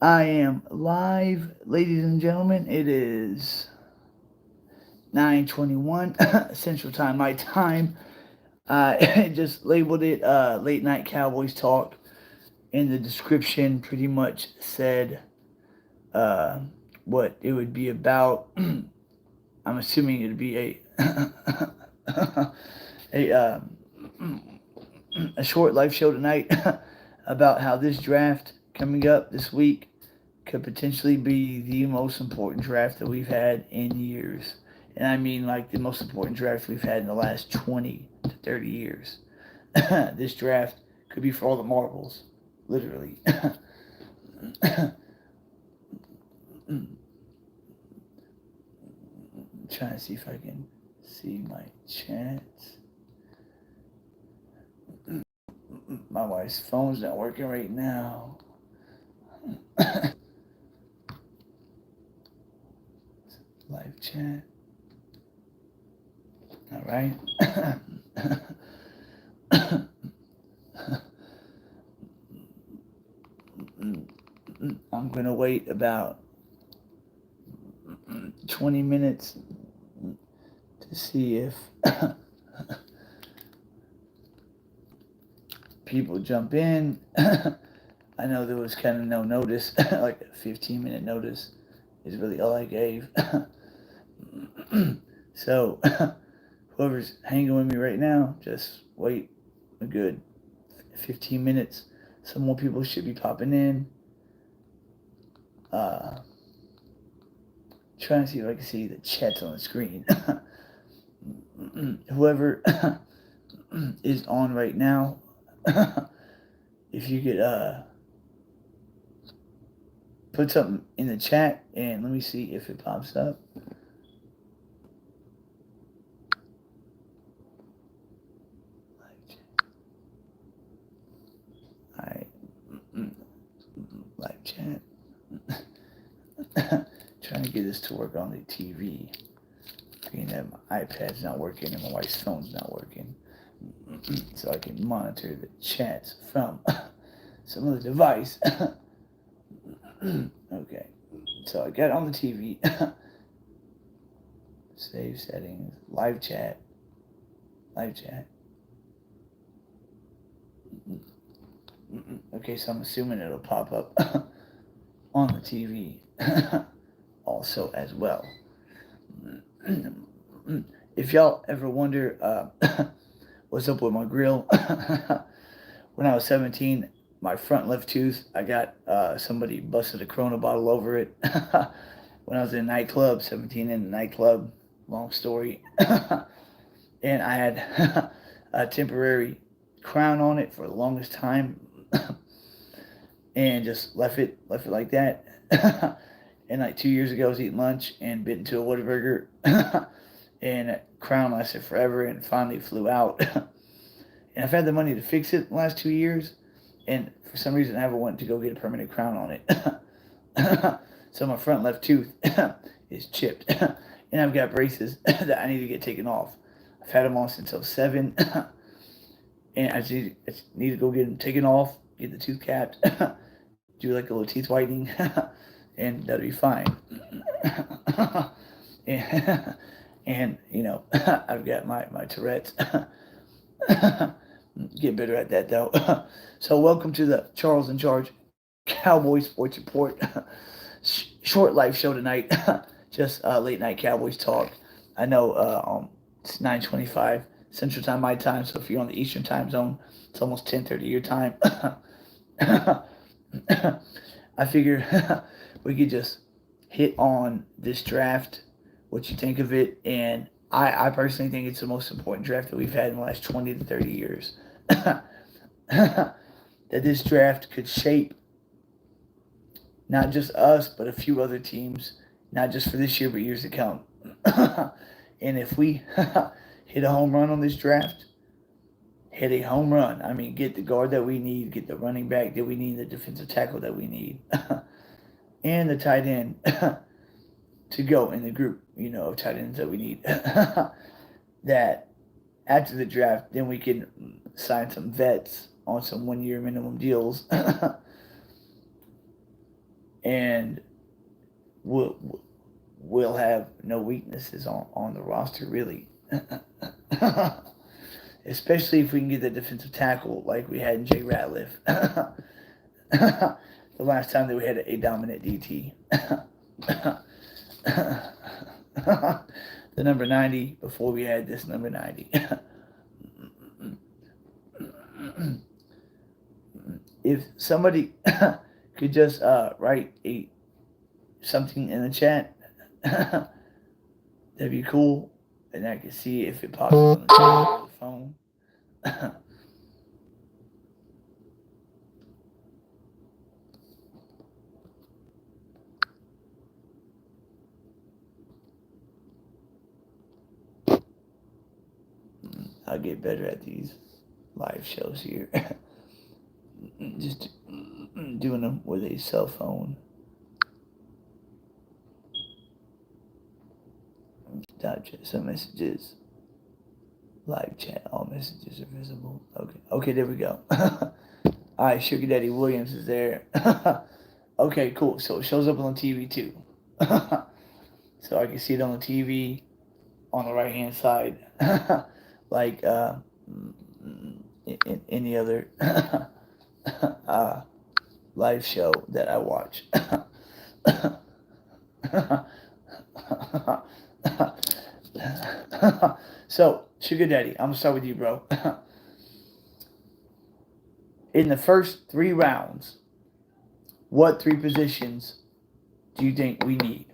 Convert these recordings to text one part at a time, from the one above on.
I am live, ladies and gentlemen. It is 9:21 Central Time, my time. I just labeled it Late Night Cowboys Talk. In the description, pretty much said uh, what it would be about. I'm assuming it'd be a a short live show tonight about how this draft coming up this week could potentially be the most important draft that we've had in years. And I mean like the most important draft we've had in the last 20 to 30 years. This draft could be for all the marbles, literally. Trying to see if I can see my chats. My wife's phone's not working right now. Live chat. All right. I'm going to wait about 20 minutes to see if people jump in. I know there was kind of no notice, like a 15-minute notice is really all I gave. So, whoever's hanging with me right now, just wait a good 15 minutes. Some more people should be popping in. Trying to see if I can see the chats on the screen. Whoever is on right now, if you could put something in the chat and let me see if it pops up. Alright. Live chat. Trying to get this to work on the TV. Being that my iPad's not working and my wife's phone's not working. So I can monitor the chats from some other device. Okay. So I got it on the TV. Save settings. Live chat. Live chat. Okay, so I'm assuming it'll pop up on the TV also as well. If y'all ever wonder what's up with my grill, when I was 17, my front left tooth, I got somebody busted a Corona bottle over it. When I was in a nightclub, 17 in a nightclub, long story. And I had a temporary crown on it for the longest time. And just left it like that. And like 2 years ago, I was eating lunch and bit into a Whataburger, and that crown lasted forever and finally flew out. And I've had the money to fix it the last 2 years, and for some reason I haven't wanted to go get a permanent crown on it. So my front left tooth is chipped, and I've got braces that I need to get taken off. I've had them on since I was 7, and I just need to go get them taken off, get the tooth capped, do like a little teeth whitening, and that'll be fine. And you know, I've got my Tourette's. Get better at that though. So welcome to the Charles in Charge Cowboy Sports Report. Short live show tonight. Just late night Cowboys talk. I know it's 9:25 Central Time, my time. So if you're on the Eastern Time Zone, it's almost 10:30 your time. I figured we could just hit on this draft, what you think of it, and I personally think it's the most important draft that we've had in the last 20 to 30 years. That this draft could shape not just us, but a few other teams, not just for this year, but years to come. And if we hit a home run on this draft, hit a home run. I mean, get the guard that we need, get the running back that we need, the defensive tackle that we need, and the tight end to go in the group, you know, of tight ends that we need. That after the draft, then we can sign some vets on some 1 year minimum deals and we'll we'll have no weaknesses on the roster really. Especially if we can get the defensive tackle like we had in Jay Ratliff. The last time that we had a dominant DT. The number 90 before we had this number 90. If somebody could just write something in the chat, that'd be cool, and I can see if it pops up on the phone. I'll get better at these live shows here. Just doing them with a cell phone. Digest some messages. Live chat. All messages are visible. Okay, there we go. Alright, Sugar Daddy Williams is there. Okay, cool. So it shows up on the TV too. So I can see it on the TV on the right hand side. Like in any other live show that I watch. So, Sugar Daddy, I'm gonna start with you, bro. In the first 3 rounds, what 3 positions do you think we need?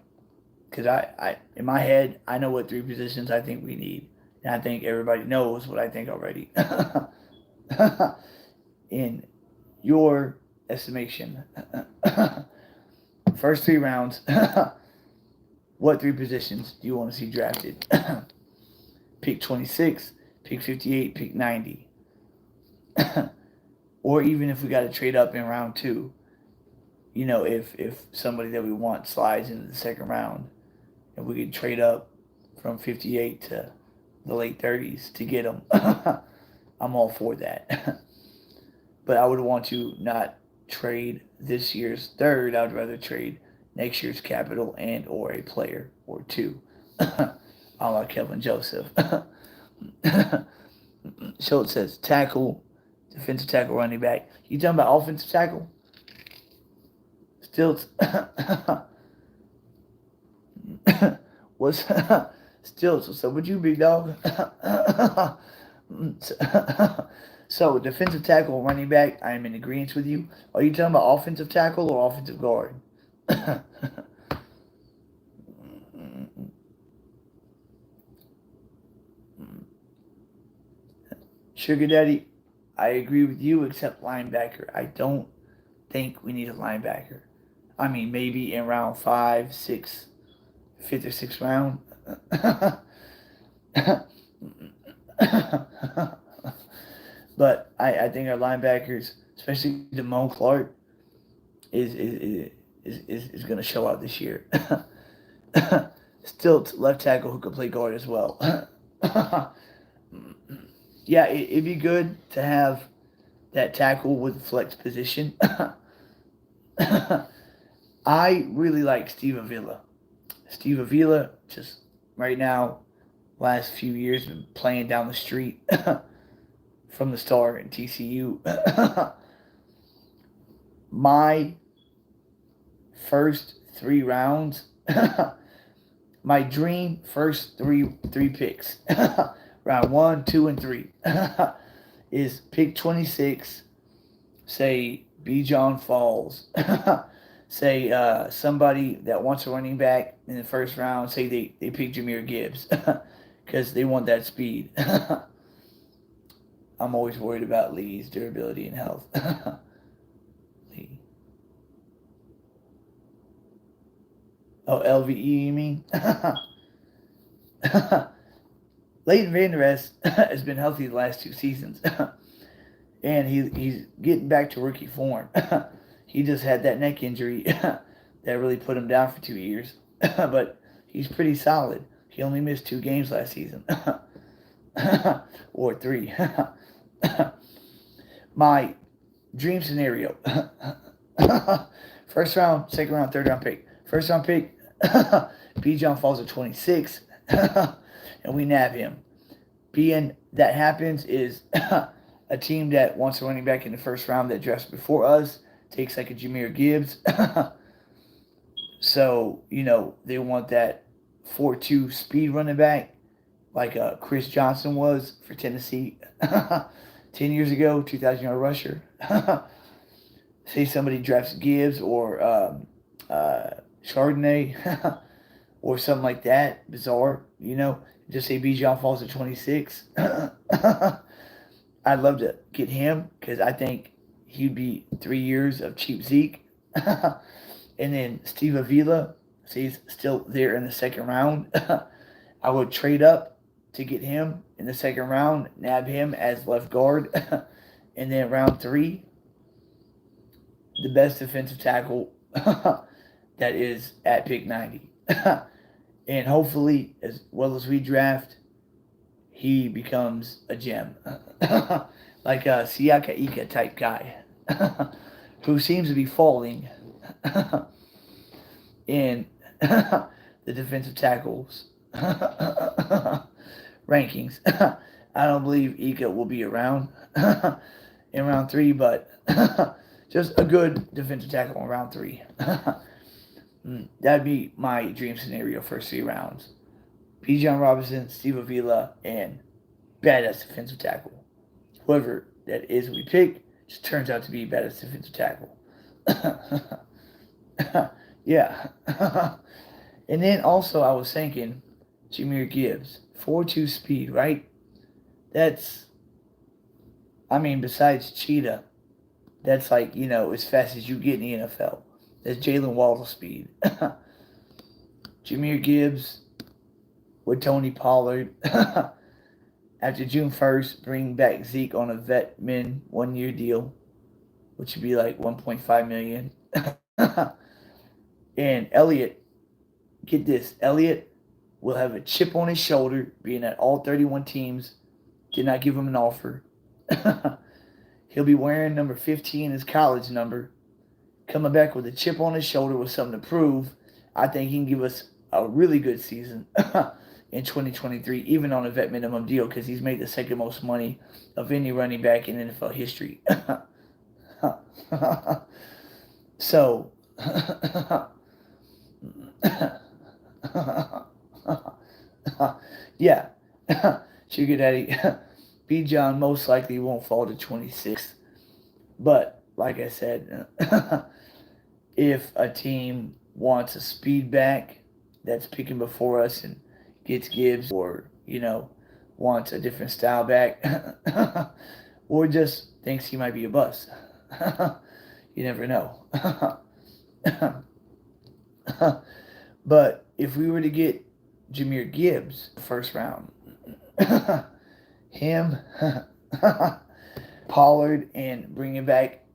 Because I in my head, I know what 3 positions I think we need. And I think everybody knows what I think already. In your estimation, first 3 rounds, what 3 positions do you want to see drafted? Pick 26, pick 58, pick 90. Or even if we got to trade up in round 2, you know, if somebody that we want slides into the second round, and we could trade up from 58 to the late 30s to get them, I'm all for that. But I would want to not trade this year's third. I would rather trade next year's capital and or a player or 2. A la Kelvin Joseph. Schultz says tackle, defensive tackle, running back. You talking about offensive tackle? Stilts. What's Stilts? What's up with you, big dog? So defensive tackle, running back. I am in agreement with you. Are you talking about offensive tackle or offensive guard? Sugar Daddy, I agree with you except linebacker. I don't think we need a linebacker. I mean, maybe in round 5, 6, 5th or 6th round. But I think our linebackers, especially Damone Clark, is going to show out this year. Still left tackle who could play guard as well. Yeah, it'd be good to have that tackle with flex position. I really like Steve Avila. Steve Avila, just right now, last few years, been playing down the street from the star in TCU. My first 3 rounds, my dream first three picks, round 1, 2, and 3, is pick 26, say B. John Falls, say somebody that wants a running back in the first round, say they pick Jahmyr Gibbs because they want that speed. I'm always worried about Lee's durability and health. Lee. Oh, LVE, you mean? Leighton Vander Esch has been healthy the last 2 seasons. And he's getting back to rookie form. He just had that neck injury that really put him down for 2 years. But he's pretty solid. He only missed 2 games last season. Or 3. My dream scenario First round, second round, third round pick. First round pick, Bijan falls at 26, and we nab him. Being that happens is a team that wants a running back in the first round that drafts before us takes like a Jameer Gibbs. So, they want that 4-2 speed running back like Chris Johnson was for Tennessee 10 years ago, 2,000-yard rusher. Say somebody drafts Gibbs or Chardonnay or something like that, bizarre, just say Bijan falls at 26. I'd love to get him because I think he'd be 3 years of cheap Zeke. And then Steve Avila, so he's still there in the second round. I would trade up to get him in the second round, nab him as left guard. And then round 3, the best defensive tackle that is at pick 90. And hopefully, as well as we draft, he becomes a gem. Like a Siaka Ika type guy who seems to be falling in the defensive tackles rankings. I don't believe Ika will be around in round 3, but just a good defensive tackle in round 3. That'd be my dream scenario first 3 rounds. Bijan Robinson, Steve Avila, and badass defensive tackle. Whoever that is we pick just turns out to be badass defensive tackle. Yeah. And then also I was thinking Jameer Gibbs, 4.2 speed, right? That's, besides Cheetah, that's like, as fast as you get in the NFL. That's Jalen Waddle speed. Jameer Gibbs with Tony Pollard. After June 1st, bring back Zeke on a vet min 1-year deal, which would be like $1.5 million. And Elliott, get this, Elliott will have a chip on his shoulder, being that all 31 teams did not give him an offer. He'll be wearing number 15, his college number, coming back with a chip on his shoulder with something to prove. I think he can give us a really good season in 2023, even on a vet minimum deal, because he's made the second most money of any running back in NFL history. So, yeah, Sugar Daddy, Bijan most likely won't fall to 26. But, like I said, if a team wants a speed back that's picking before us and gets Gibbs, or, wants a different style back, or just thinks he might be a bust. You never know. But if we were to get Jameer Gibbs first round, him, Pollard, and bringing back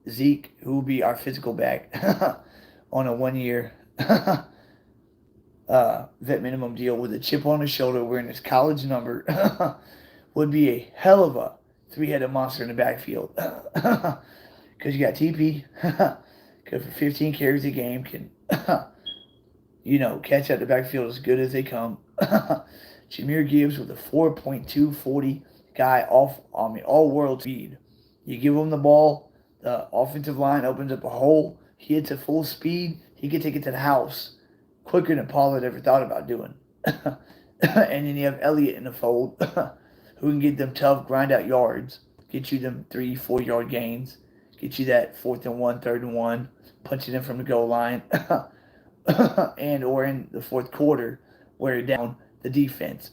Zeke, who will be our physical back on a 1-year vet minimum deal with a chip on his shoulder wearing his college number, would be a hell of a 3-headed monster in the backfield. Because you got TP, because for 15 carries a game can, catch out the backfield as good as they come. Jameer Gibbs with a 4.240 guy all world speed. You give him the ball, the offensive line opens up a hole, he hits at full speed, he can take it to the house quicker than Pollard ever thought about doing. And then you have Elliott in the fold, who can get them tough grind out yards, get you them 3-4 yard gains, get you that 4th and 1, 3rd and 1, punch it in from the goal line, and or in the fourth quarter, wear down the defense.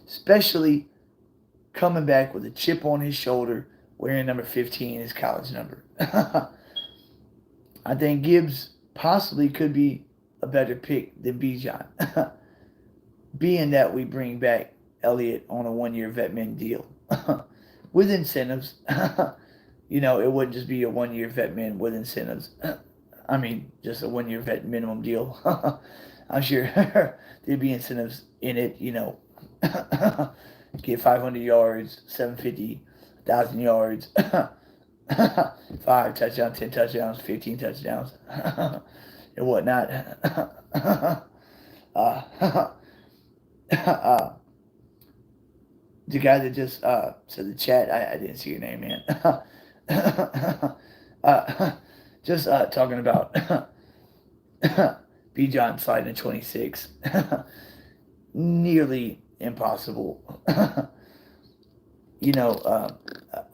Especially coming back with a chip on his shoulder, wearing number 15, his college number. I think Gibbs possibly could be a better pick than Bijan. Being that we bring back Elliott on a 1-year vet min deal. With incentives. It wouldn't just be a 1-year vet min with incentives. Just a 1-year vet minimum deal. I'm sure there'd be incentives in it, Get 500 yards, 750, 1,000 yards. 5 touchdowns, 10 touchdowns, 15 touchdowns, and whatnot. uh, uh, the guy that just said the chat, I didn't see your name, man. Just talking about B. John sliding to 26. Nearly impossible.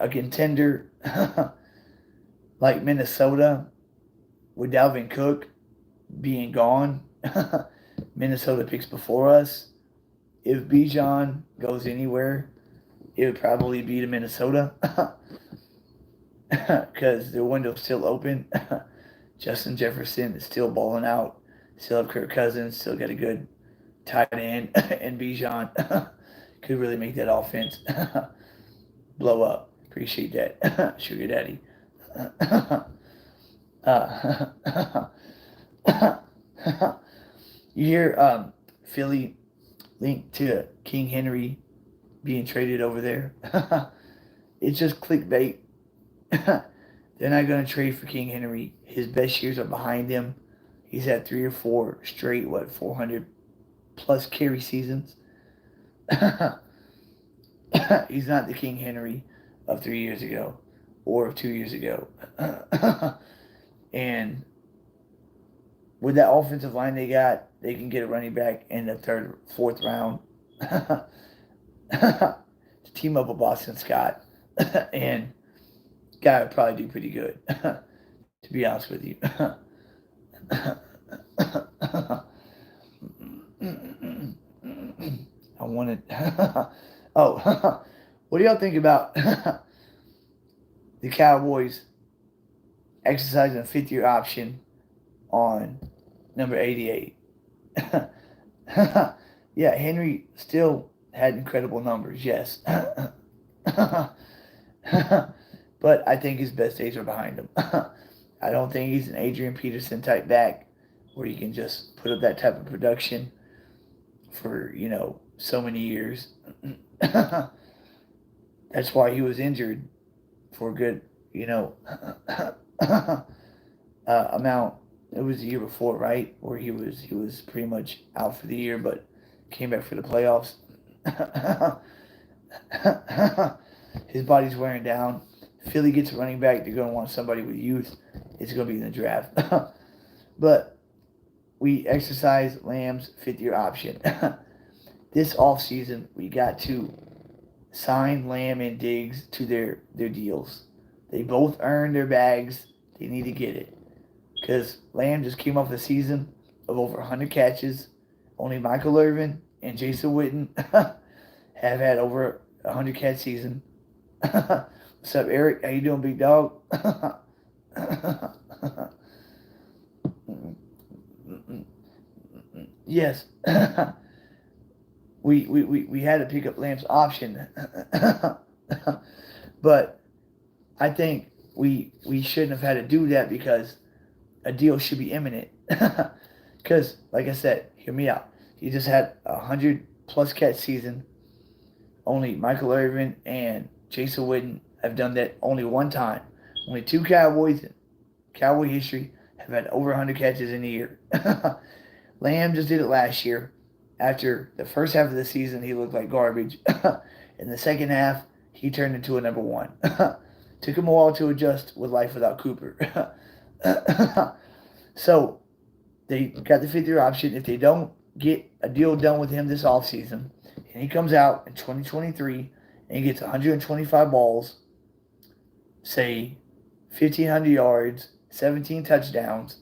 A contender like Minnesota with Dalvin Cook being gone, Minnesota picks before us. If Bijan goes anywhere, it would probably be to Minnesota because their window's still open. Justin Jefferson is still balling out. Still have Kirk Cousins. Still got a good tight end, and Bijan could really make that offense blow up. Appreciate that, Sugar Daddy. You hear Philly linked to King Henry being traded over there? It's just clickbait. They're not going to trade for King Henry. His best years are behind him. He's had 3 or 4 straight, 400 plus carry seasons. He's not the King Henry of 3 years ago or of 2 years ago. And with that offensive line they got, they can get a running back in the 3rd, 4th round to team up with Boston Scott. And guy would probably do pretty good, to be honest with you. I wanted. Oh, what do y'all think about the Cowboys exercising a 5th-year option on number 88? Yeah, Henry still had incredible numbers, yes. But I think his best days are behind him. I don't think he's an Adrian Peterson type back where you can just put up that type of production for, so many years. That's why he was injured for a good, amount. It was the year before, right? Where he was pretty much out for the year, but came back for the playoffs. His body's wearing down. Philly gets a running back. They're going to want somebody with youth. It's going to be in the draft. But we exercise Lamb's 5th-year option. This offseason, we got to sign Lamb and Diggs to their deals. They both earned their bags. They need to get it. Because Lamb just came off a season of over 100 catches. Only Michael Irvin and Jason Witten have had over 100 catch season. What's up, Eric? How you doing, big dog? Yes. We had to pick up Lamb's option. But I think we shouldn't have had to do that because a deal should be imminent. Because, like I said, hear me out. He just had 100-plus catch season. Only Michael Irvin and Jason Witten have done that only one time. Only 2 Cowboys in Cowboy history have had over 100 catches in a year. Lamb just did it last year. After the first half of the season, he looked like garbage. In the second half, he turned into a number 1. Took him a while to adjust with life without Cooper. So, they got the 5th-year option. If they don't get a deal done with him this offseason, and he comes out in 2023 and he gets 125 balls, say 1,500 yards, 17 touchdowns,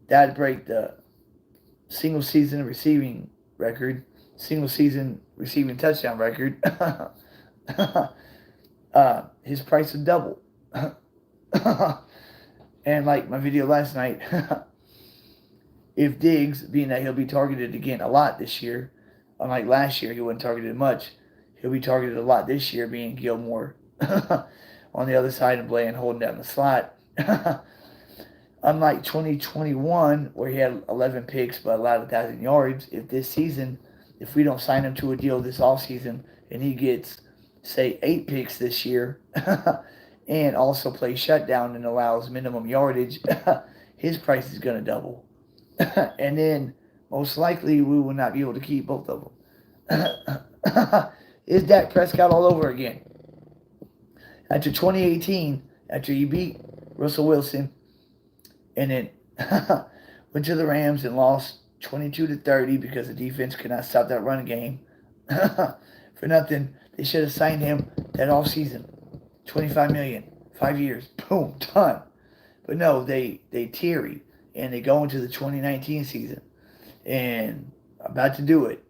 that'd break the single season receiving record, single season receiving touchdown record. His price would double. And like my video last night, if Diggs, being that he'll be targeted again a lot this year, unlike last year he wasn't targeted much, he'll be targeted a lot this year, being Gilmore on the other side and Bland holding down the slot. Unlike 2021, where he had 11 picks but allowed 1,000 yards, if we don't sign him to a deal this offseason and he gets, say, 8 picks this year and also plays shutdown and allows minimum yardage, his price is going to double. And then most likely we will not be able to keep both of them. Is Dak Prescott all over again? After 2018, after he beat Russell Wilson and then went to the Rams and lost 22-30 because the defense could not stop that run game for nothing, they should have signed him that off season. $25 million, 5 years, boom, done. But no, they tarry and they go into the 2019 season and about to do it.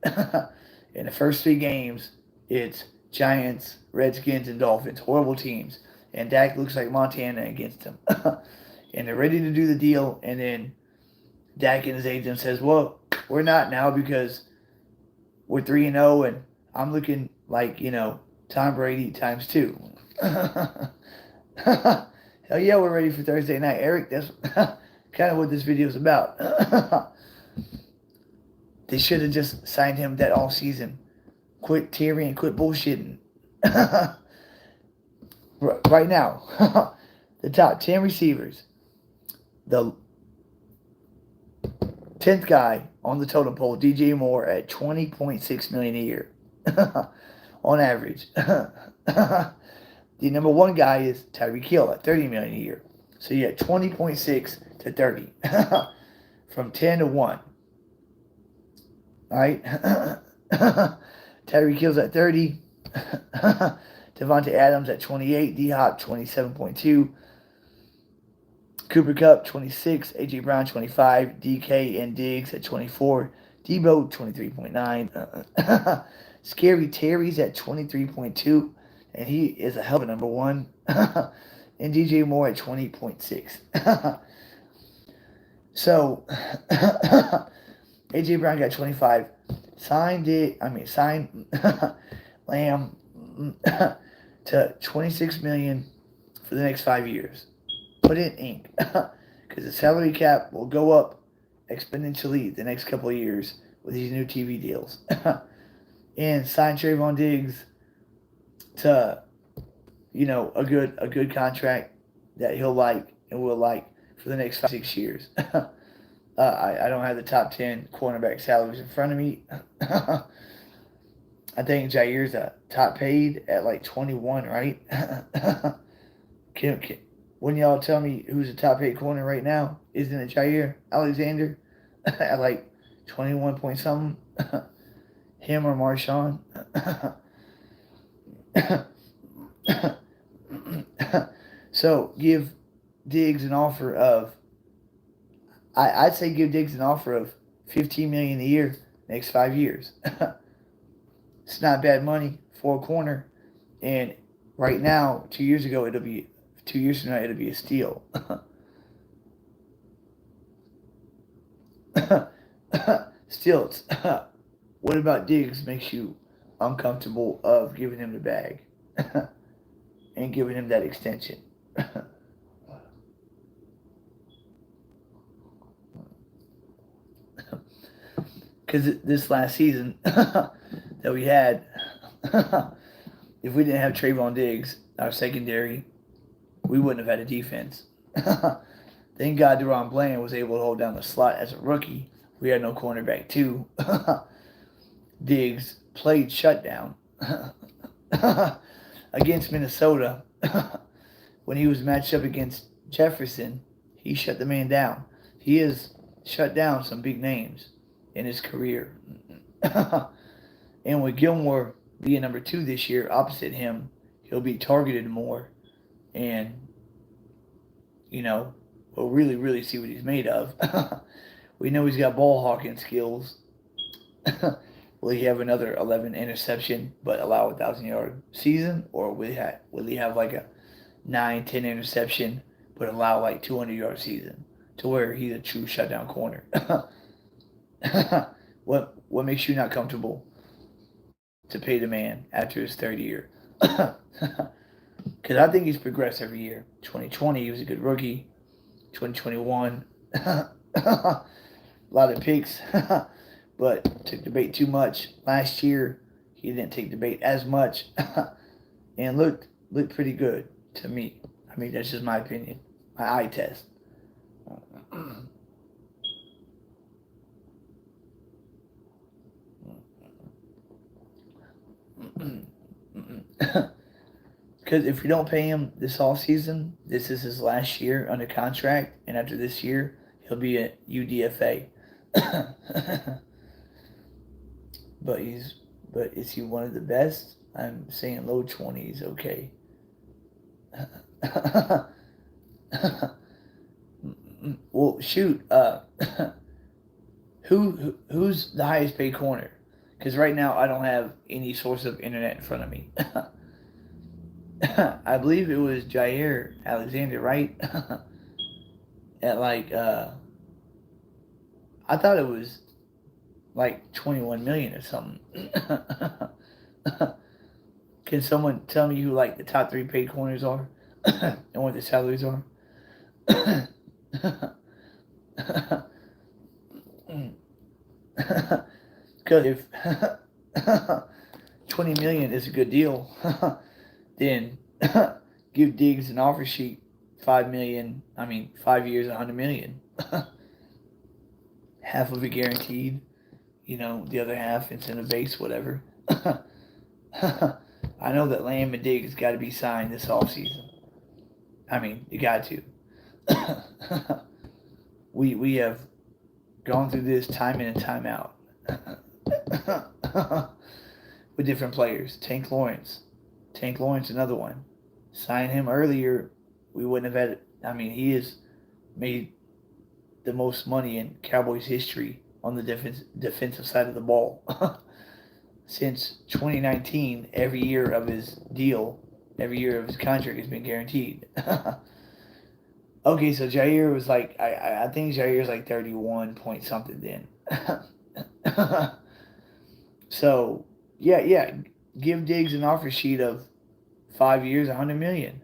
In the first 3 games, it's Giants, Redskins, and Dolphins, horrible teams, and Dak looks like Montana against them. And they're ready to do the deal, and then Dak and his agent says, "Well, we're not now because we're 3-0, and I'm looking like Tom Brady times 2." Hell yeah, we're ready for Thursday night, Eric. That's kind of what this video is about. They should have just signed him that all season. Quit tearing, quit bullshitting. Right now, the top 10 receivers. The 10th guy on the totem pole, DJ Moore, at $20.6 million a year on average. The number 1 guy is Tyreek Hill at $30 million a year. So you had 20.6 to 30, from 10 to 1. All right, Tyreek Hill's at 30. Devontae Adams at 28. D-Hop 27.2. Cooper Kupp 26. A.J. Brown 25. DK and Diggs at 24. Debo 23.9. Scary Terry's at 23.2, and he is a hell of a number 1. And DJ Moore at 20.6. So A.J. Brown got 25. Signed Lamb to $26 million for the next 5 years. Put in ink, because the salary cap will go up exponentially the next couple of years with these new TV deals. And sign Trayvon Diggs to a good contract that he'll like and will like for the next 5-6 years. I don't have the top 10 cornerback salaries in front of me. I think Jair's a top paid at like 21, right? Wouldn't y'all tell me who's the top paid corner right now? Isn't it Jair Alexander at like 21 point something? Him or Marshawn? So give Diggs an offer of, I'd say give Diggs an offer of $15 million a year next 5 years. It's not bad money for a corner, and right now, 2 years from now, it'll be a steal. Still, what about Diggs makes you uncomfortable of giving him the bag and giving him that extension? Because this last season that we had, if we didn't have Trayvon Diggs, our secondary, we wouldn't have had a defense. Thank God Deron Bland was able to hold down the slot as a rookie. We had no cornerback too. Diggs played shutdown against Minnesota. When he was matched up against Jefferson, he shut the man down. He has shut down some big names in his career. And with Gilmore being number 2 this year opposite him, he'll be targeted more, and we'll really see what he's made of. We know he's got ball hawking skills. Will he have another 11 interception but allow a 1,000-yard season, or will he have like a 9-10 interception but allow like 200-yard season to where he's a true shutdown corner? What makes you not comfortable to pay the man after his 3rd year? Because I think he's progressed every year. 2020, he was a good rookie. 2021, a lot of picks, but took the bait too much. Last year, he didn't take the bait as much, and looked pretty good to me. I mean, that's just my opinion. My eye test. Because if we don't pay him this off season, this is his last year under contract, and after this year, he'll be a UDFA. but he's but is he one of the best? I'm saying low 20s. Okay. Well, shoot. Who's the highest paid corner? Because right now I don't have any source of internet in front of me. I believe it was Jair Alexander, right? At like I thought it was like 21 million or something. Can someone tell me who like the top three paid corners are and what the salaries are? Because if 20 million is a good deal, then give Diggs an offer sheet 5 million. I mean, 5 years, 100 million. Half of it guaranteed. The other half incentive base, whatever. I know that Lamb and Diggs got to be signed this offseason. I mean, you got to. we have gone through this time in and time out with different players. Tank Lawrence, another one. Sign him earlier, we wouldn't have had it. I mean, he has made the most money in Cowboys history on the defensive side of the ball. Since 2019, every year of his deal, every year of his contract has been guaranteed. Okay, so Jair was like, I think Jair was like 31 point something then. So, yeah, give Diggs an offer sheet of 5 years, 100 million.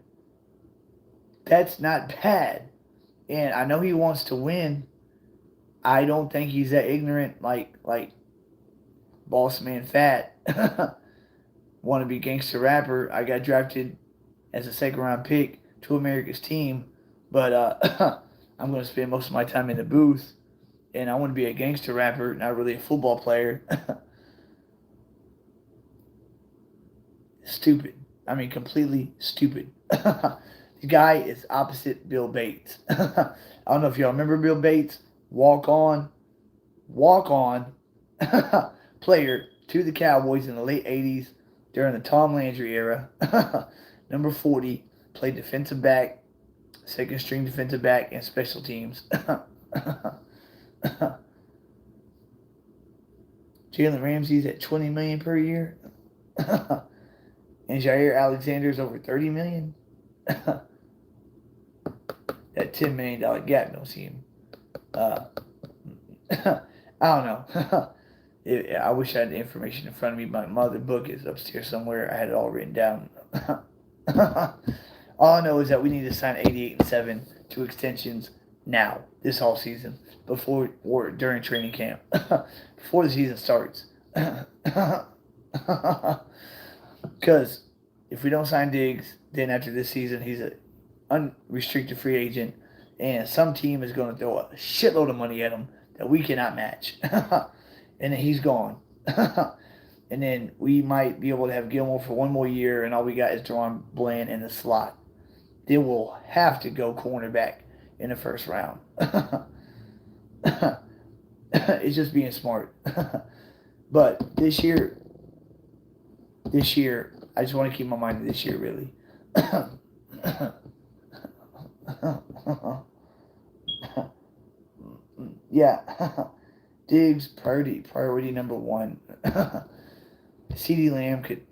That's not bad. And I know he wants to win. I don't think he's that ignorant like Boss Man Fat. Want to be gangster rapper. I got drafted as a second round pick to America's team, but I'm going to spend most of my time in the booth, and I want to be a gangster rapper, not really a football player. Stupid. I mean, completely stupid. The guy is opposite Bill Bates. I don't know if y'all remember Bill Bates. Walk on player to the Cowboys in the late 80s during the Tom Landry era. Number 40, played defensive back, second string defensive back, and special teams. Jalen Ramsey's at 20 million per year. And Jair Alexander's over 30 million. That $10 million gap don't seem. I don't know. I wish I had the information in front of me. My mother book is upstairs somewhere. I had it all written down. All I know is that we need to sign 88 and 7 to extensions now, this whole season, before or during training camp, before the season starts. Because if we don't sign Diggs, then after this season, he's an unrestricted free agent, and some team is going to throw a shitload of money at him that we cannot match. And then he's gone. And then we might be able to have Gilmore for one more year, and all we got is Deron Bland in the slot. Then we'll have to go cornerback in the first round. It's just being smart. But this year, I just want to keep my mind to this year, really. Yeah. Diggs, priority number one. CeeDee Lamb could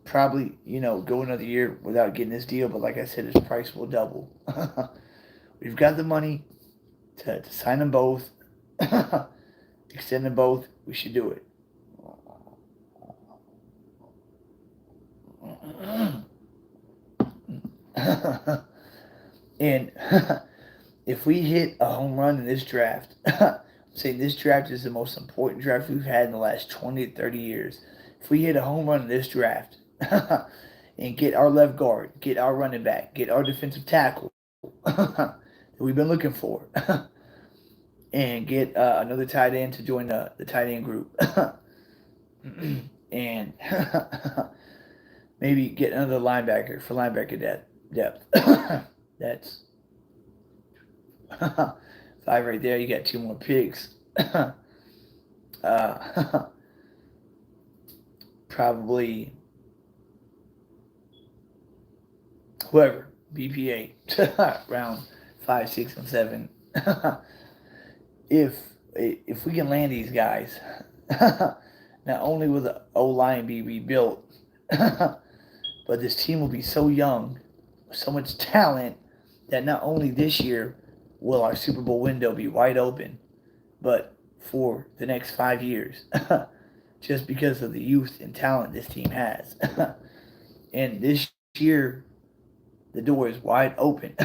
probably, go another year without getting this deal, but like I said, his price will double. We've got the money to sign them both, extend them both. We should do it. And if we hit a home run in this draft, I'm saying this draft is the most important draft we've had in the last 20 to 30 years. If we hit a home run in this draft, and get our left guard, get our running back, get our defensive tackle that we've been looking for, and get another tight end to join the tight end group, and maybe get another linebacker for linebacker depth. That's five right there. You got two more picks. Probably whoever BPA round 5, 6, and 7. if we can land these guys, not only will the O line be rebuilt, but this team will be so young, so much talent that not only this year will our Super Bowl window be wide open, but for the next 5 years, just because of the youth and talent this team has. And this year, the door is wide open.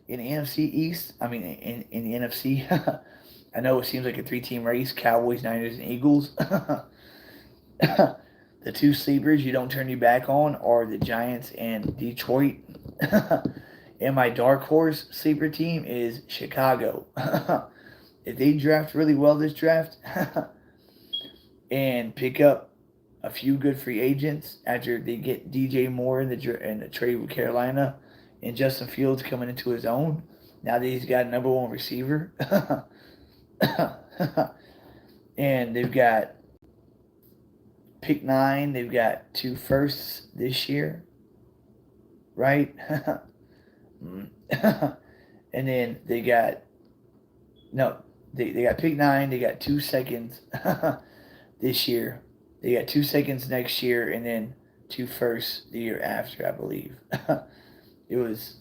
In the NFC East, I mean, in the NFC, I know it seems like a three-team race: Cowboys, Niners, and Eagles. The two sleepers you don't turn your back on are the Giants and Detroit. And my dark horse sleeper team is Chicago. If they draft really well this draft and pick up a few good free agents after they get DJ Moore in the trade with Carolina and Justin Fields coming into his own, now that he's got a number one receiver, and they've got pick 9, they've got 2 firsts this year, right? And then they got they got pick 9, they got 2 seconds this year, they got 2 seconds next year, and then 2 firsts the year after, I believe. It was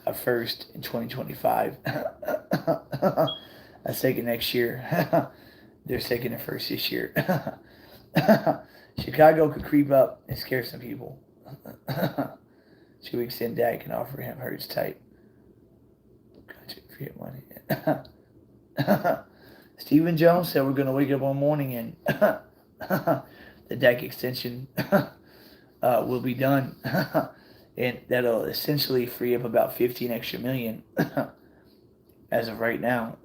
a first in 2025, a second next year. They're second and first this year. Chicago could creep up and scare some people. 2 weeks in, Dak can offer him Hurts type. Gotcha, for your money. Stephen Jones said we're going to wake up one morning and the Dak extension will be done. And that'll essentially free up about 15 extra million as of right now.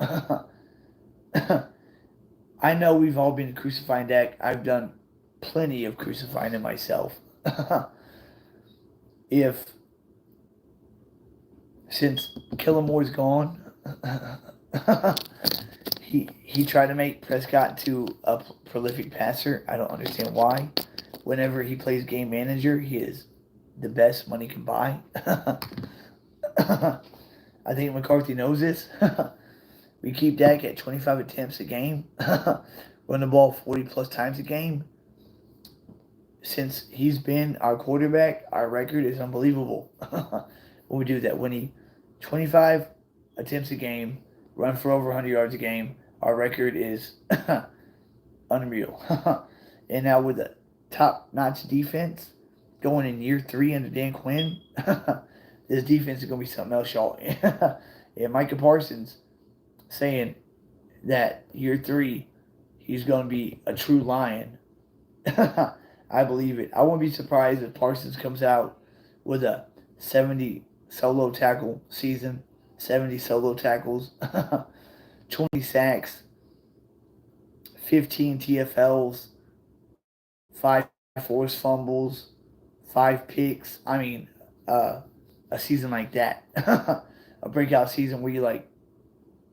I know we've all been crucifying Dak. I've done plenty of crucifying it myself. Since Kellen Moore's gone, he tried to make Prescott into a prolific passer. I don't understand why. Whenever he plays game manager, he is the best money can buy. I think McCarthy knows this. We keep Dak at 25 attempts a game, run the ball 40 plus times a game. Since he's been our quarterback, our record is unbelievable. When we do that, when he 25 attempts a game, run for over 100 yards a game, our record is unreal. And now with a top-notch defense going in year 3 under Dan Quinn, this defense is going to be something else, y'all. And Micah Parsons saying that year 3, he's going to be a true Lion. I believe it. I won't be surprised if Parsons comes out with a 70 solo tackle season, 70 solo tackles, 20 sacks, 15 TFLs, 5 forced fumbles, 5 picks. I mean, a season like that. A breakout season where you're like,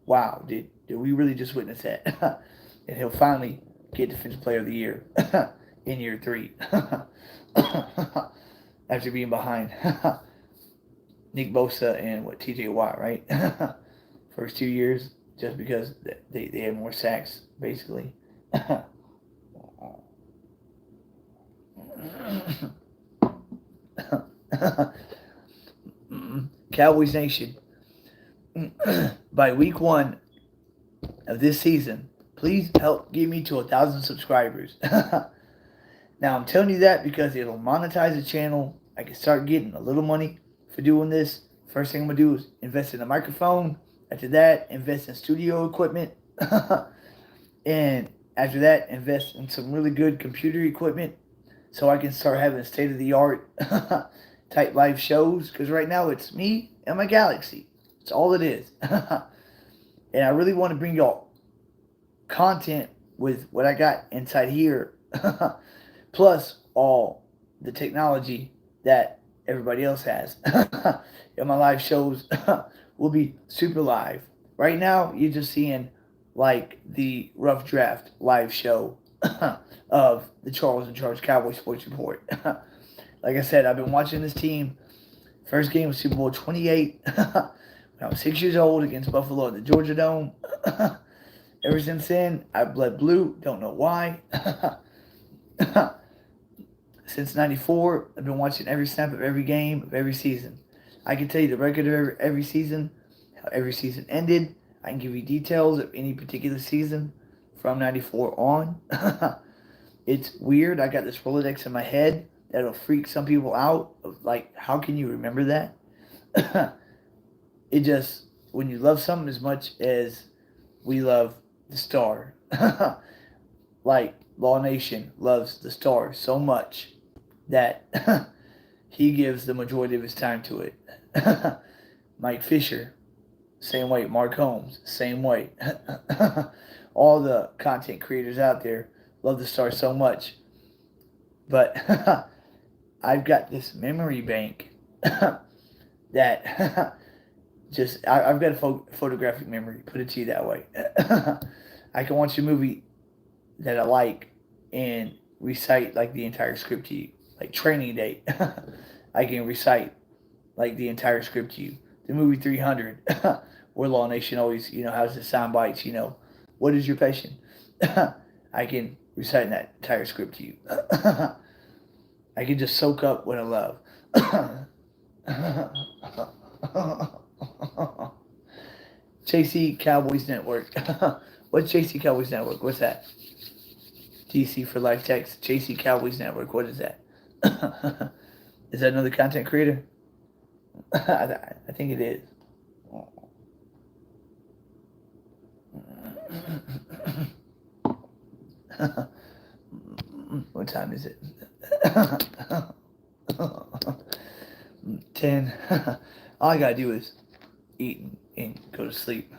wow, did we really just witness that? And he'll finally get Defensive Player of the Year in year 3. After being behind Nick Bosa and TJ Watt, right? First 2 years, just because they had more sacks, basically. Cowboys Nation, by week 1 of this season, please help get me to 1,000 subscribers. Now, I'm telling you that because it'll monetize the channel. I can start getting a little money for doing this. First thing I'm going to do is invest in a microphone. After that, invest in studio equipment. And after that, invest in some really good computer equipment so I can start having state of the art type live shows. Because right now it's me and my galaxy. It's all it is. And I really want to bring y'all content with what I got inside here, plus all the technology that everybody else has. And my live shows will be super live. Right now, you're just seeing like the rough draft live show of the Charles in Charge Cowboy Sports Report. Like I said, I've been watching this team. First game was Super Bowl 28 when I was 6 years old against Buffalo at the Georgia Dome. Ever since then, I've bled blue. Don't know why. Since '94, I've been watching every snap of every game of every season. I can tell you the record of every season, how every season ended. I can give you details of any particular season from '94 on. It's weird. I got this Rolodex in my head that'll freak some people out. Of like, how can you remember that? It just, when you love something as much as we love the Star, like Law Nation loves the Star so much that he gives the majority of his time to it. Mike Fisher, same way. Mark Holmes, same way. All the content creators out there love the Star so much. But I've got this memory bank that I've got a photographic memory, put it to you that way. I can watch a movie that I like and recite like the entire script to you. Like Training Day, I can recite like the entire script to you. The movie 300, where Law Nation always, has the sound bites, what is your passion? I can recite that entire script to you. I can just soak up what I love. JC Cowboys Network. What's JC Cowboys Network? What's that? DC for Life Text. JC Cowboys Network. What is that? Is that another content creator? I think it is. What time is it? 10. All I gotta do is eat and go to sleep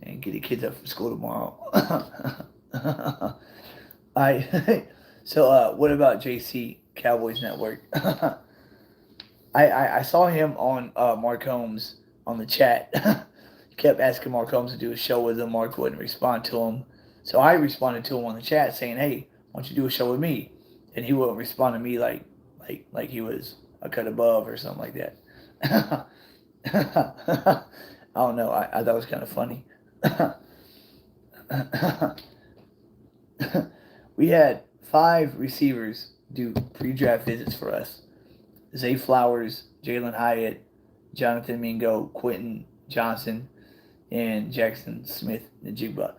and get the kids up from school tomorrow. So what about JC Cowboys Network? I saw him on Mark Holmes on the chat. He kept asking Mark Holmes to do a show with him. Mark wouldn't respond to him, so I responded to him on the chat saying, "Hey, why don't you do a show with me?" And he wouldn't respond to me like he was a cut above or something like that. I don't know. I thought it was kind of funny. We had 5 receivers do pre-draft visits for us. Zay Flowers, Jalen Hyatt, Jonathan Mingo, Quentin Johnson, and Jackson Smith Najigba.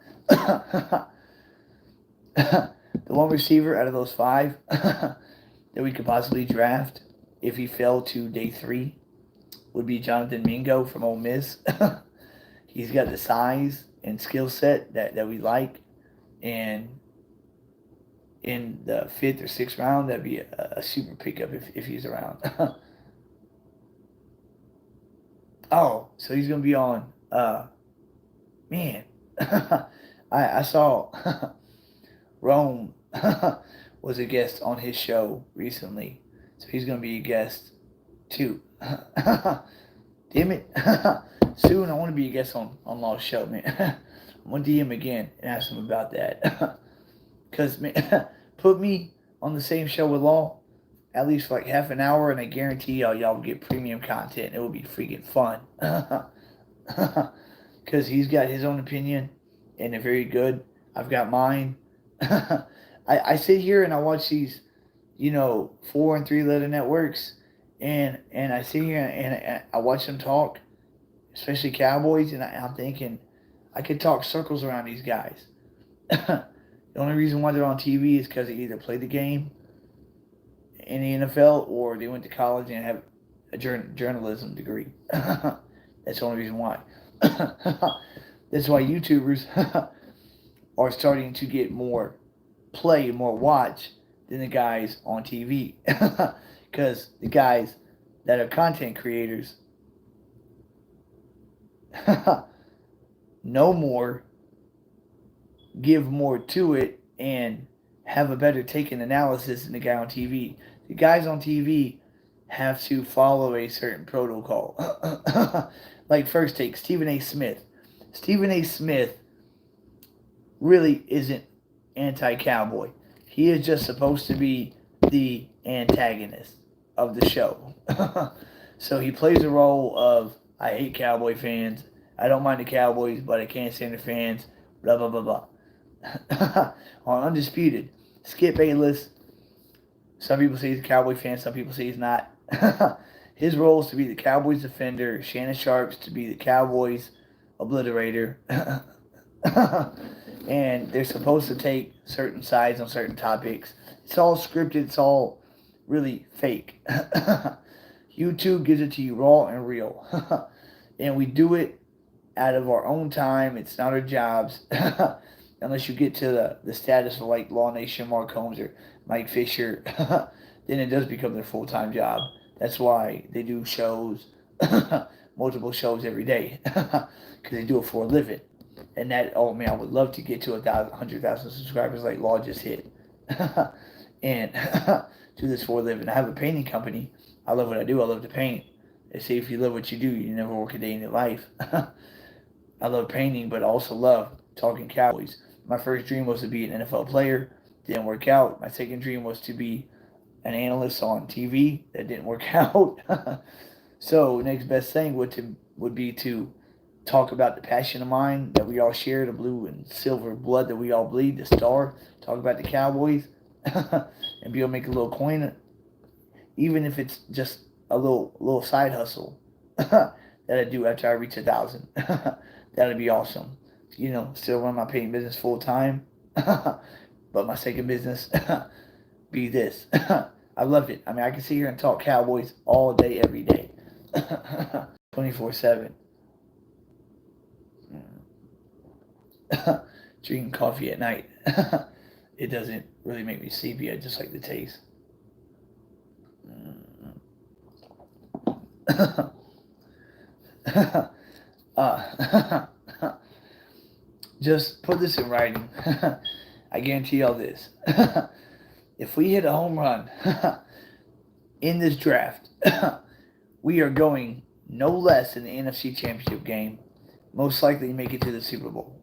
The one receiver out of those 5 that we could possibly draft if he fell to day 3 would be Jonathan Mingo from Ole Miss. He's got the size and skill set that we like, and in the 5th or 6th round, that'd be a super pickup if he's around. Oh, so he's gonna be on. Man, I saw Rome was a guest on his show recently, so he's gonna be a guest too. Damn it! Soon I want to be a guest on Law's show, man. I'm gonna DM again and ask him about that. Cause man, put me on the same show with Law, at least for like half an hour, and I guarantee y'all will get premium content. It will be freaking fun. Cause he's got his own opinion, and they're very good. I've got mine. I sit here and I watch these, 4 and 3 letter networks, and I sit here and I watch them talk, especially Cowboys, and I'm thinking I could talk circles around these guys. The only reason why they're on TV is because they either played the game in the NFL or they went to college and have a journalism degree. That's the only reason why. That's why YouTubers are starting to get more play, more watch than the guys on TV. Because the guys that are content creators know more, give more to it, and have a better take and analysis than the guy on TV. The guys on TV have to follow a certain protocol. Like first take, Stephen A. Smith. Stephen A. Smith really isn't anti-cowboy. He is just supposed to be the antagonist of the show. So he plays a role of, I hate Cowboy fans. I don't mind the Cowboys, but I can't stand the fans. Blah, blah, blah, blah. On Undisputed, Skip Bayless. Some people say he's a Cowboy fan. Some people say he's not. His role is to be the Cowboys defender. Shannon Sharp's to be the Cowboys obliterator. And they're supposed to take certain sides on certain topics. It's all scripted. It's all really fake. YouTube gives it to you raw and real. And we do it out of our own time. It's not our jobs. Unless you get to the status of like Law Nation, Mark Holmes, or Mike Fisher, then it does become their full-time job. That's why they do shows, multiple shows every day, because they do it for a living. And that, oh man, I would love to get to 100,000 subscribers like Law just hit. And do this for a living. I have a painting company. I love what I do. I love to paint. They say if you love what you do, you never work a day in your life. I love painting, but I also love talking Cowboys. My first dream was to be an NFL player. Didn't work out. My second dream was to be an analyst on TV. That didn't work out. So next best thing would be to talk about the passion of mine that we all share, the blue and silver blood that we all bleed, the star. Talk about the Cowboys and be able to make a little coin, even if it's just a little side hustle that I do after I reach 1,000. That'd be awesome. You know, still run my painting business full time, but my second business be this. I love it. I mean, I can sit here and talk Cowboys all day, every day, 24/7. Drinking coffee at night. It doesn't really make me sleepy. I just like the taste. Just put this in writing. I guarantee y'all this. If we hit a home run in this draft, we are going no less in the NFC Championship game. Most likely make it to the Super Bowl.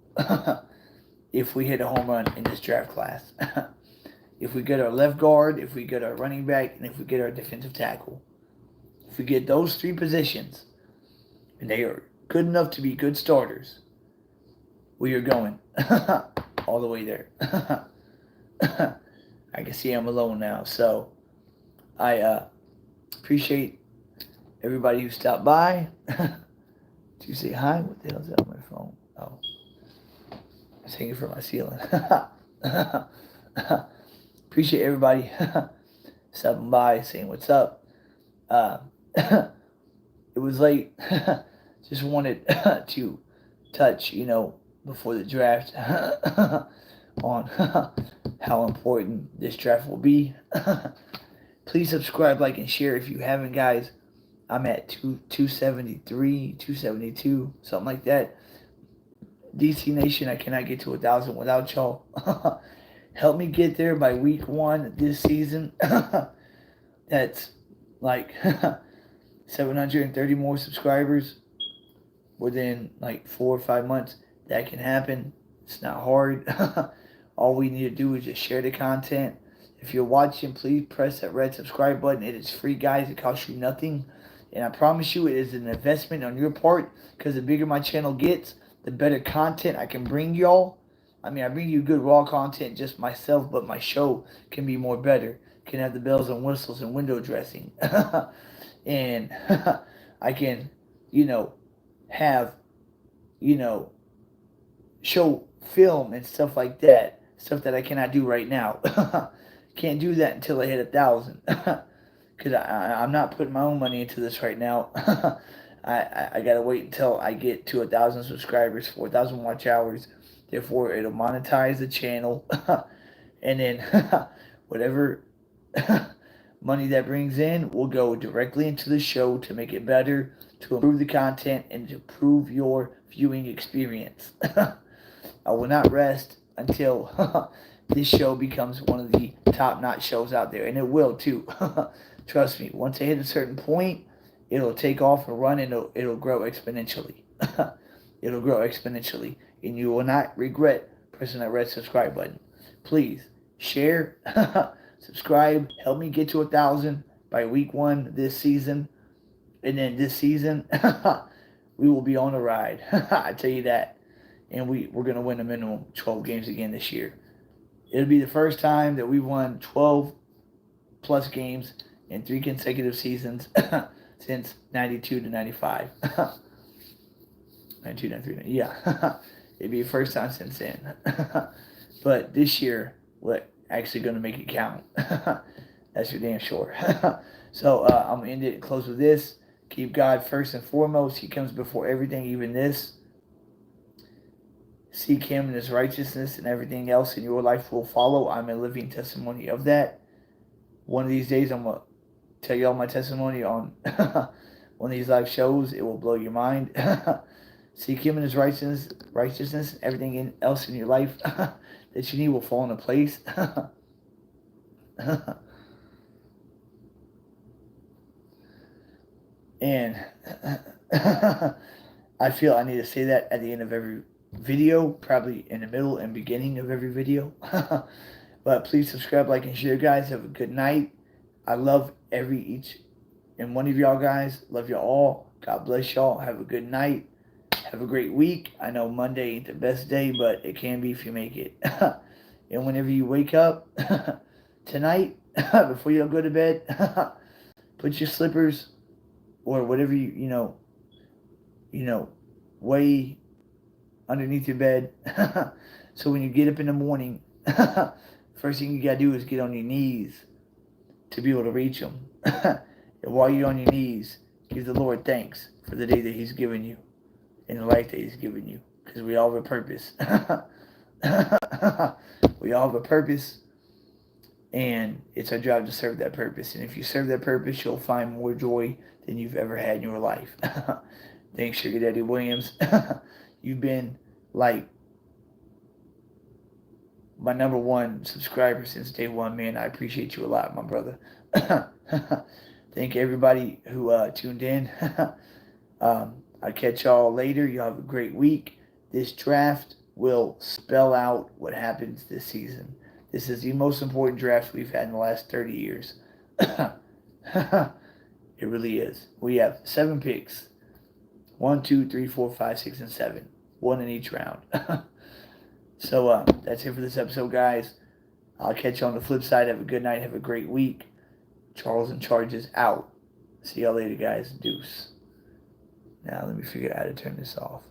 If we hit a home run in this draft class. If we get our left guard, if we get our running back, and if we get our defensive tackle. If we get those three positions, and they are good enough to be good starters, we are going all the way there. I can see I'm alone now, so I appreciate everybody who stopped by to say hi. What the hell's that on my phone? Oh, it's hanging from my ceiling. Appreciate everybody stopping by, saying what's up. It was late. Just wanted to touch, before the draft on how important this draft will be. Please subscribe, like, and share if you haven't, guys. I'm at 273, 272, something like that. DC Nation, I cannot get to 1,000 without y'all. Help me get there by week 1 this season. That's like 730 more subscribers within like 4 or 5 months. That can happen. It's not hard. All we need to do is just share the content. If you're watching, please press that red subscribe button. It is free, guys. It costs you nothing. And I promise you, it is an investment on your part, because the bigger my channel gets, the better content I can bring y'all. I mean, I bring you good raw content, just myself, but my show can be more better. Can have the bells and whistles and window dressing. And I can, have, show film and stuff like that. Stuff that I cannot do right now. Can't do that until I hit 1,000. Because I'm not putting my own money into this right now. I got to wait until I get to 1,000 subscribers, 4,000 watch hours. Therefore, it'll monetize the channel. And then whatever money that brings in will go directly into the show to make it better, to improve the content, and to improve your viewing experience. I will not rest until this show becomes one of the top-notch shows out there, and it will too. Trust me. Once I hit a certain point, it'll take off and run, and it'll grow exponentially. It'll grow exponentially, and you will not regret pressing that red subscribe button. Please share, subscribe, help me get to 1,000 by week 1 this season, and then this season we will be on a ride. I tell you that. And we're going to win a minimum 12 games again this year. It'll be the first time that we've won 12 plus games in 3 consecutive seasons since 92 to 95. 92, 93, yeah. It'd be the first time since then. But this year, we're actually going to make it count. That's for damn sure. So I'm going to end it and close with this. Keep God first and foremost. He comes before everything, even this. Seek Him and His righteousness, and everything else in your life will follow. I'm a living testimony of that. One of these days, I'm going to tell you all my testimony on one of these live shows. It will blow your mind. Seek Him and His righteousness, everything else in your life that you need will fall into place. And I feel I need to say that at the end of every video, probably in the middle and beginning of every video. But please subscribe, like, and share, guys. Have a good night. I love each and one of y'all guys. Love y'all all. God bless y'all. Have a good night. Have a great week. I know Monday ain't the best day, but it can be if you make it. And whenever you wake up tonight, before you go to bed, put your slippers or whatever you way underneath your bed. So when you get up in the morning, first thing you got to do is get on your knees to be able to reach Him. And while you're on your knees, give the Lord thanks for the day that He's given you and the life that He's given you. Because we all have a purpose. We all have a purpose. And it's our job to serve that purpose. And if you serve that purpose, you'll find more joy than you've ever had in your life. Thanks, Sugar Daddy Williams. You've been like my number 1 subscriber since day 1, man. I appreciate you a lot, my brother. Thank everybody who tuned in. I'll catch y'all later. Y'all have a great week. This draft will spell out what happens this season. This is the most important draft we've had in the last 30 years. It really is. We have 7 picks. 1, 2, 3, 4, 5, 6, and 7. 1 in each round. So that's it for this episode, guys. I'll catch you on the flip side. Have a good night. Have a great week. Charles in Charge is out. See y'all later, guys. Deuce. Now let me figure out how to turn this off.